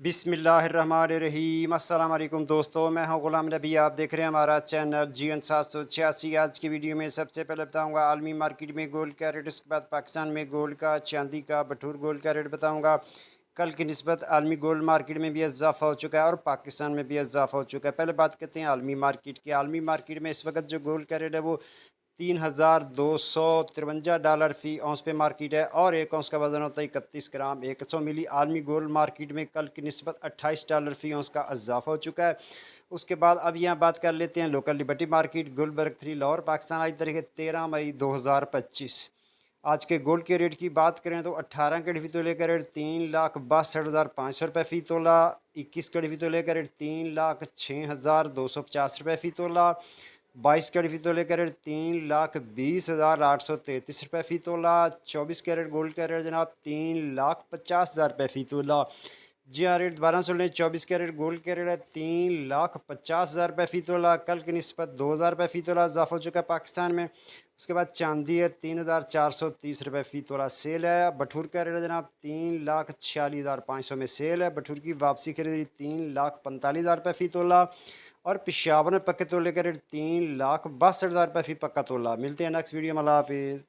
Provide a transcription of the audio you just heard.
बिस्मिल्लाहिर्रहमानिर्रहीम अस्सलाम वालेकुम दोस्तों, मैं हूं ग़ुलाम नबी। आप देख रहे हैं हमारा चैनल GN 786। आज की वीडियो में सबसे पहले बताऊंगा आलमी मार्केट में गोल्ड का रेट, उसके बाद पाकिस्तान में गोल्ड का, चांदी का, बटूर गोल्ड का रेट बताऊंगा। कल की निस्बत आलमी गोल्ड मार्केट में भी इजाफा हो चुका है और पाकिस्तान में भी इजाफा हो चुका है। पहले बात करते हैं आलमी मार्केट की। आलमी मार्केट में इस वक्त जो गोल्ड का रेट है वो $3,253 फ़ी औंस पे मार्केट है और एक औंस का वज़न होता है 31 ग्राम 100 मिली। आलमी गोल्ड मार्केट में कल की निस्बत $28 फ़ी औंस का इजाफा हो चुका है। उसके बाद अब यहाँ बात कर लेते हैं local Liberty Market Gulberg 3 Lahore Pakistan. आज तारीख 13 मई 2025। आज के गोल्ड के रेट की बात करें तो 18 कैरेट फ़ी तोले का रेट 3,62,500 रुपये फ़ी तोला। 21 कैरेट फ़ी तोले का रेट 3,06,250 रुपये फ़ी तोला। 22 कैरेट फ़ी तोले का रेट 3,20,833 रुपये फ़ी तोला। 24 कैरेट गोल्ड का रेट जनाब 3,50,000 रुपये फ़ी तोला। जी हाँ, रेट दोबारा सुन लें। 24 कैरेट गोल्ड का रेट है 3,50,000 रुपये फ़ी तोला। कल की निस्बत 2,000 रुपये फ़ी तोला इजाफा हो चुका है पाकिस्तान में। उसके बाद चांदी है 3,430 रुपये फ़ी तोला सेल है। बटूर का रेट है जनाब 3,46,500 में सेल है। बटूर की वापसी खरीदी 3,45,000 रुपये फ़ी तोला और पेशावर में पक्के तोले का रेट 3,62,000 रुपये फ़ी पक्का तोला। मिलते हैं नेक्स्ट वीडियो में। अल्लाह हाफिज़।